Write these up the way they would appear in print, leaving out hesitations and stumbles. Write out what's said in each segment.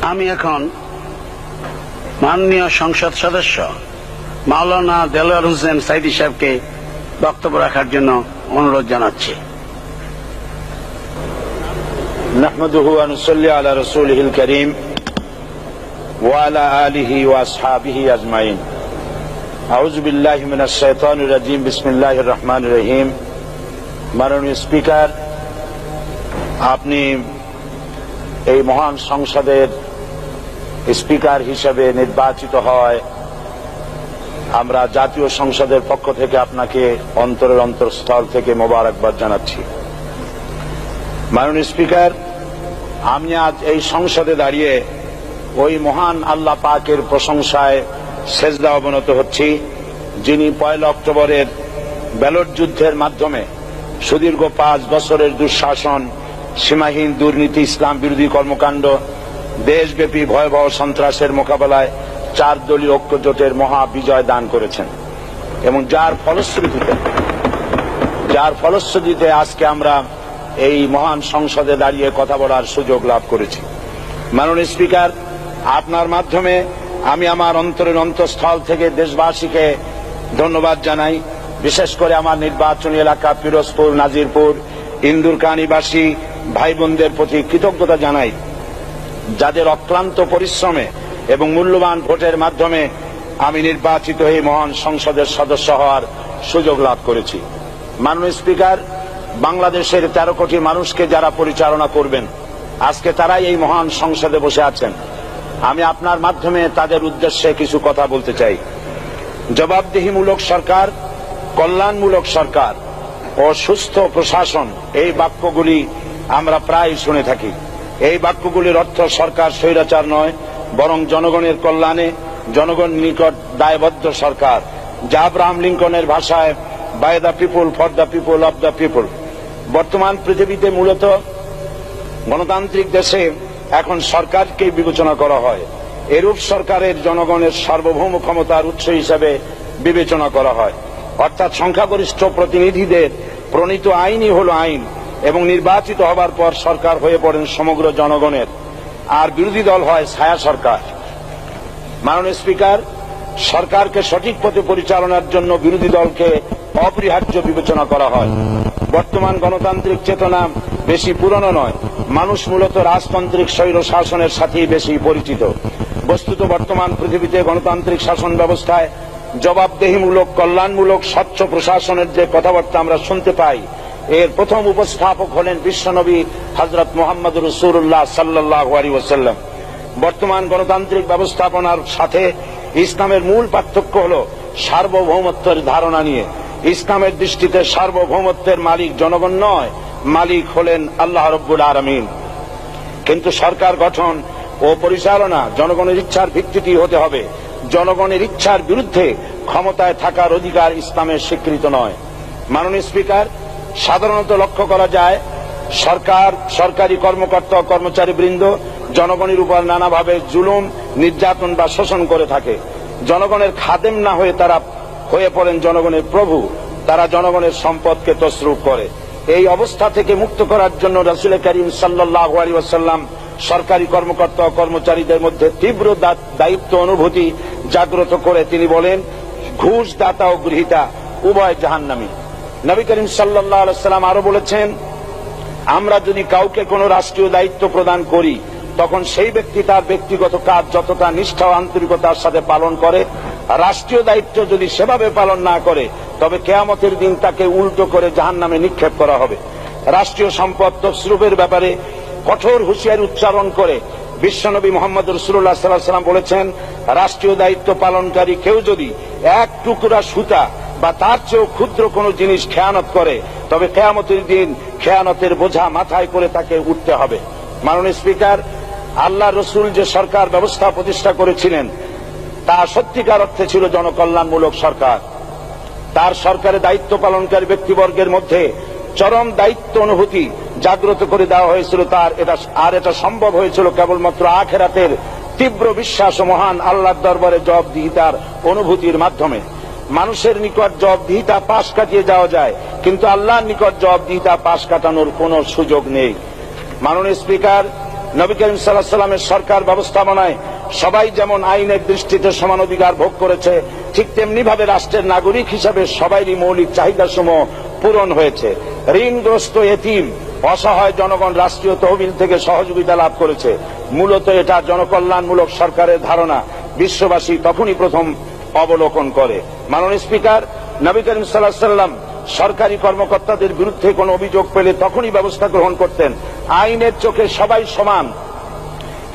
আমি এখন মাননীয় সংসদ সদস্য মাওলানা দেলোয়ার হোসেন সাইদী সাহেবকে বক্তব্য রাখার জন্য অনুরোধ জানাচ্ছি। নাহমাদুহু ওয়া নুসাল্লি আলা রাসূলিহিল কারীম ওয়া আলা আলিহি ওয়া আসহাবিহি আজমাইন। আউযু বিল্লাহি মিনাশ শাইতানির রাজীম। বিসমিল্লাহির রহমানির রহিম। মাননীয় স্পিকার, আপনি এই মহান সংসদের স্পিকার হিসেবে নির্বাচিত হয় আমরা জাতীয় সংসদের পক্ষ থেকে আপনাকে অন্তরের অন্তঃস্থল থেকে মোবারকবাদ জানাচ্ছি। মাননীয় স্পিকার, আমি আজ এই সংসদে দাঁড়িয়ে ওই মহান আল্লাহ পাকের প্রশংসায় সেজদা অবনত হচ্ছি, যিনি 1 অক্টোবরের ব্যালট যুদ্ধের মাধ্যমে সুদীর্ঘ 5 বছরের দুঃশাসন, সীমাহীন দুর্নীতি, ইসলাম বিরোধী কর্মকাণ্ড, দেশব্যাপী ভয়াবহ সন্ত্রাসের মোকাবেলায় 4 দলীয় ঐক্য জোটের মহা বিজয় দান করেছেন এবং যার ফলশ্রুতিতে আজকে আমরা এই মহান সংসদে দাঁড়িয়ে কথা বলার সুযোগ লাভ করেছি। মাননীয় স্পিকার, আপনার মাধ্যমে আমি আমার অন্তরের অন্তঃস্থল থেকে দেশবাসীকে ধন্যবাদ জানাই। বিশেষ করে আমার নির্বাচনী এলাকা পিরোজপুর, নাজিরপুর, ইন্দুরকানীবাসী ভাই বোনদের প্রতি কৃতজ্ঞতা জানাই, যাদের অক্লান্ত পরিশ্রমে এবং মূল্যবান ভোটের মাধ্যমে আমি নির্বাচিত হয়ে মহান সংসদের সদস্য হওয়ার সুযোগ লাভ করেছি। মাননীয় স্পিকার, বাংলাদেশের 13 কোটি মানুষকে যারা পরিচালনা করবেন, আজকে তারাই এই মহান সংসদে বসে আছেন। আমি আপনার মাধ্যমে তাদের উদ্দেশ্যে কিছু কথা বলতে চাই। জবাবদিহিমূলক সরকার, কল্যাণমূলক সরকার ও সুস্থ প্রশাসন, এই বাক্যগুলি আমরা প্রায় শুনে থাকি। এই বাক্যগুলির অর্থ সরকার স্বৈরাচার নয়, বরং জনগণের কল্যাণে জনগণ নিকট দায়বদ্ধ সরকার, যা আব্রাহাম লিঙ্কনের ভাষায় by the people, for the people, of the people. বর্তমান পৃথিবীতে মূলত গণতান্ত্রিক দেশে এখন সরকারকে বিবেচনা করা হয়। এরূপ সরকারের জনগণের সার্বভৌম ক্ষমতার উৎস হিসেবে বিবেচনা করা হয়, অর্থাৎ সংখ্যাগরিষ্ঠ প্রতিনিধিদের প্রণীত আইনই হল আইন এবং নির্বাচিত হবার পর সরকার হয়ে পড়েন সমগ্র জনগণের, আর বিরোধী দল হয় ছায়া সরকার। মাননীয় স্পিকার, সরকারকে সঠিক পথে পরিচালনার জন্য বিরোধী দলকে অপরিহার্য বিবেচনা করা হয়। বর্তমান গণতান্ত্রিক চেতনা বেশি পুরনো নয়, মানুষ মূলত রাজতান্ত্রিক স্বৈর শাসনের সাথেই বেশি পরিচিত। বস্তুত বর্তমান পৃথিবীতে গণতান্ত্রিক শাসন ব্যবস্থায় জবাবদিহিমূলক, কল্যাণমূলক, স্বচ্ছ প্রশাসনের যে কথাবার্তা আমরা শুনতে পাই, এর প্রথম উপস্থাপক হলেন বিশ্বনবী হযরত মুহাম্মদ রাসূলুল্লাহ সাল্লাল্লাহু আলাইহি ওয়াসাল্লাম। বর্তমান গণতান্ত্রিক ব্যবস্থাপনার সাথে ইসলামের মূল পার্থক্য হল সার্বভৌমত্বের ধারণা নিয়ে। ইসলামের দৃষ্টিতে সার্বভৌমত্বের মালিক জনগণ নয়, মালিক হলেন আল্লাহ রাব্বুল আলামিন। কিন্তু সরকার গঠন ও পরিচালনা জনগণের ইচ্ছার ভিত্তিতে হতে হবে। জনগণের ইচ্ছার বিরুদ্ধে ক্ষমতায় থাকার অধিকার ইসলামের স্বীকৃত নয়। মাননীয় স্পিকার, সাধারণত লক্ষ্য করা যায় সরকার, সরকারি কর্মকর্তা ও কর্মচারীবৃন্দ জনগণের উপর নানাভাবে জুলুম, নির্যাতন বা শোষণ করে থাকে। জনগণের খাদেম না হয়ে তারা হয়ে পড়েন জনগণের প্রভু। তারা জনগণের সম্পদকে তসরুপ করে। এই অবস্থা থেকে মুক্ত করার জন্য রাসূল করিম সাল্লাল্লাহু আলাইহি ওয়াসাল্লাম সরকারি কর্মকর্তা ও কর্মচারীদের মধ্যে তীব্র দায়িত্ব অনুভূতি জাগ্রত করে তিনি বলেন, ঘুষ দাতা ও গৃহীতা উভয় জাহান্নামী। নবী করিম সাল্লাল্লাহু আলাইহি ওয়াসাল্লাম আরো বলেছেন, আমরা যদি কাউকে কোনো রাষ্ট্রীয় দায়িত্ব প্রদান করি, তখন সেই ব্যক্তি তার ব্যক্তিগত কাজ যতটা নিষ্ঠা ও আন্তরিকতার সাথে পালন করে, রাষ্ট্রীয় দায়িত্ব যদি সেভাবে পালন না করে, তবে কিয়ামতের দিন তাকে উল্টো করে জাহান্নামে নিক্ষেপ করা হবে। রাষ্ট্রীয় সম্পদ তসরুপের ব্যাপারে কঠোর হুঁশিয়ারি উচ্চারণ করে বিশ্বনবী মুহাম্মদ রাসূলুল্লাহ সাল্লাল্লাহু আলাইহি ওয়াসাল্লাম বলেছেন, রাষ্ট্রীয় দায়িত্ব পালনকারী কেউ যদি 1 টুকরা সুতা বা তার চেয়েও ক্ষুদ্র কোনো জিনিস খেয়ানত করে, তবে কিয়ামতের দিন খেয়ানতের বোঝা মাথায় করে তাকে উঠতে হবে। মাননীয় স্পিকার, আল্লাহ রসুল যে সরকার ব্যবস্থা প্রতিষ্ঠা করেছিলেন, তা সত্যিকার অর্থে ছিল জনকল্যাণমূলক সরকার। তার সরকারে দায়িত্ব পালনকারী ব্যক্তিবর্গের মধ্যে চরম দায়িত্ব অনুভূতি জাগ্রত করে দেওয়া হয়েছিল। এটা সম্ভব হয়েছিল কেবলমাত্র আখিরাতের তীব্র বিশ্বাস ও মহান আল্লাহর দরবারে জবাবদিহিতার অনুভূতির মাধ্যমে। মানুষের নিকট জবাবদিহিতা পাশ কাটিয়ে যাওয়া যায়, কিন্তু আল্লাহর নিকট জবাবদিহিতা পাশ কাটানোর কোনো সুযোগ নেই। মাননীয় স্পিকার, নবী করিম সাল্লাল্লাহু আলাইহি সাল্লামের সরকার ব্যবস্থাপনায় সবাই যেমন আইনের দৃষ্টিতে সমান অধিকার ভোগ করেছে, ঠিক তেমনি ভাবে রাষ্ট্রের নাগরিক হিসাবে সবারই মৌলিক চাহিদাসমূহ পূরণ হয়েছে। ঋণগ্রস্ত এতিম অসহায় জনগণ রাষ্ট্রীয় তহবিল থেকে সহযোগিতা লাভ করেছে। মূলত এটা জনকল্যাণমূলক সরকারের ধারণা বিশ্ববাসী তখনই প্রথম অবলোকন করে। মাননীয় স্পিকার, নবী করিম সাল্লাল্লাহু আলাইহি সাল্লাম সরকারি কর্মকর্তাদের বিরুদ্ধে কোনো অভিযোগ পেলে তখনই ব্যবস্থা গ্রহণ করতেন। আইনের চোখে সবাই সমান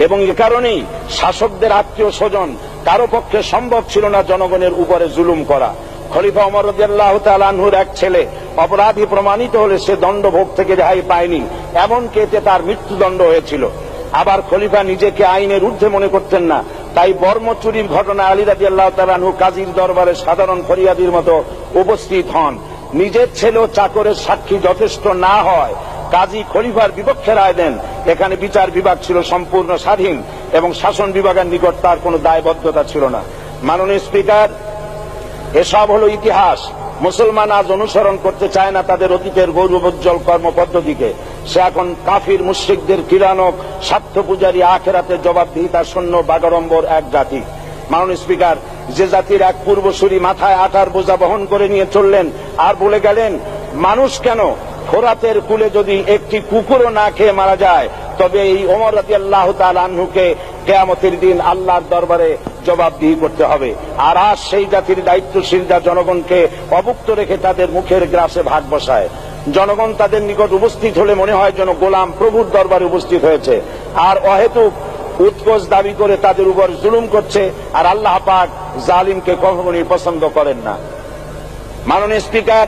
এবং এ কারণেই শাসকদের আত্মীয় স্বজন কারো পক্ষে সম্ভব ছিল না জনগণের উপরে জুলুম করা। খলিফা ওমর রাদিয়াল্লাহু তাআলা আনহুর এক ছেলে অপরাধী প্রমাণিত হলে সে দণ্ডভোগ থেকে রেহাই পায়নি, এমনকি এতে তার মৃত্যুদণ্ড হয়েছিল। আবার খলিফা নিজেকে আইনের ঊর্ধ্বে মনে করতেন না, তাই বর্ম চুরির ঘটনা আলী রাদিয়াল্লাহু তাআলা আনহু কাজীর দরবারে সাধারণ ফরিয়াদির মতো উপস্থিত হন। নিজের ছেলে ও চাকরের সাক্ষী যথেষ্ট না হয় কাজী খলিফার বিপক্ষে রায় দেন। এখানে বিচার বিভাগ ছিল সম্পূর্ণ স্বাধীন এবং শাসন বিভাগের নিকট তার কোনো দায়বদ্ধতা ছিল না। মাননীয় স্পিকার, এসব হলো ইতিহাস। মুসলমান আজ অনুসরণ করতে চায় না তাদের অতীতের গৌরবোজ্জ্বল কর্মপদ্ধতিকে। সে এখন কাফির মুশরিকদের কিরানক স্বার্থ পূজারী আখেরাতে জবাবদিহিতা শূন্য বাগাড়ম্বর এক জাতি। মাননীয় স্পিকার, যে জাতির এক পূর্বসূরি মাথায় আটার বোঝা বহন করে নিয়ে চললেন আর বলে গেলেন, মানুষ কেন, ফোরাতের কূলে যদি একটি কুকুরও না খেয়ে মারা যায় তবে এই ওমর রাদিয়াল্লাহু তাআলা আনহুকে কিয়ামতের দিন আল্লাহর দরবারে জবাবদিহি করতে হবে। আর আজ সেই জাতির দায়িত্বশীলরা জনগণকে অভুক্ত রেখে তাদের মুখের গ্রাসে ভাগ বসায়। জনগণ তাদের নিকট উপস্থিত হলে মনে হয় যেন গোলাম প্রভুর দরবারে উপস্থিত হয়েছে, আর অহেতুক উৎকোচ দাবি করে তাদের উপর জুলুম করছে। আর আল্লাহ পাক জালিমকে কখনোই পছন্দ করেন না। মাননীয় স্পিকার,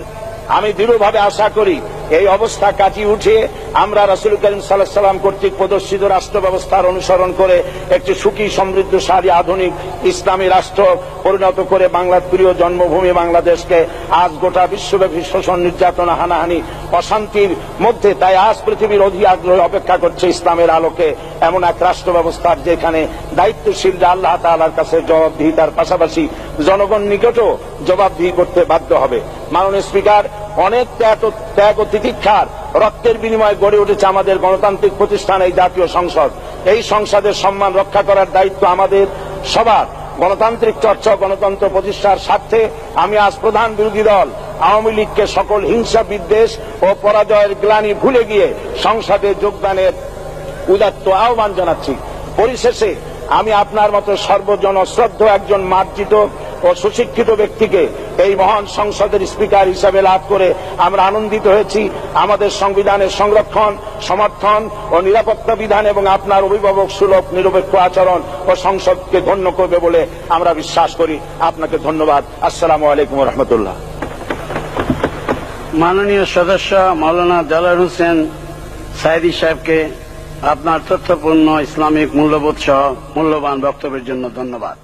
আমি দৃঢ়ভাবে আশা করি এই অবস্থা কাটিয়ে উঠিয়ে আমরা রাসূল করিম সাল্লাল্লাহু আলাইহি সাল্লাম কর্তৃক প্রদর্শিত রাষ্ট্র ব্যবস্থার অনুসরণ করে একটি সুখী সমৃদ্ধশালী আধুনিক ইসলামী রাষ্ট্র পরিণত করে বাংলার প্রিয় জন্মভূমি বাংলাদেশকে আজ গোটা বিশ্বব্যাপী শোষণ, নির্যাতন, হানাহানি, অশান্তির মধ্যে, তাই আজ পৃথিবীর অধীর আগ্রহে অপেক্ষা করছে ইসলামের আলোকে এমন এক রাষ্ট্র ব্যবস্থার যেখানে দায়িত্বশীলরা আল্লাহ তাআলার কাছে জবাবদিহিতার পাশাপাশি জনগণ নিকটও জবাবদিহি করতে বাধ্য হবে। মাননীয় স্পিকার, অনেক ত্যাগ ও তিতিক্ষার রক্তের বিনিময়ে গড়ে উঠেছে আমাদের গণতান্ত্রিক প্রতিষ্ঠান এই জাতীয় সংসদ। এই সংসদের সম্মান রক্ষা করার দায়িত্ব আমাদের সবার। গণতান্ত্রিক চর্চা, গণতন্ত্র প্রতিষ্ঠার স্বার্থে আমি আজ প্রধান বিরোধী দল আওয়ামী লীগকে সকল হিংসা, বিদ্বেষ ও পরাজয়ের গ্লানি ভুলে গিয়ে সংসদে যোগদানের উদাত্ত আহ্বান জানাচ্ছি। পরিশেষে আমি আপনার মতো সর্বজনশ্রদ্ধ একজন মার্জিত ও সুশিক্ষিত ব্যক্তিকে এই মহান সংসদের স্পিকার হিসাবে লাভ করে আমরা আনন্দিত হয়েছি। আমাদের সংবিধানের সংরক্ষণ, সমর্থন ও নিরাপত্তা বিধান এবং আপনার অভিভাবক সুলভ নিরপেক্ষ আচরণ ও সংসদকে ধন্য করবে বলে আমরা বিশ্বাস করি। আপনাকে ধন্যবাদ। আসসালামু আলাইকুম ওয়া রাহমাতুল্লাহ। মাননীয় সদস্য মাওলানা দেলোয়ার হোসেন সাঈদী সাহেবকে আপনার তথ্যপূর্ণ ইসলামিক মূল্যবোধ সহ মূল্যবান বক্তব্যের জন্য ধন্যবাদ।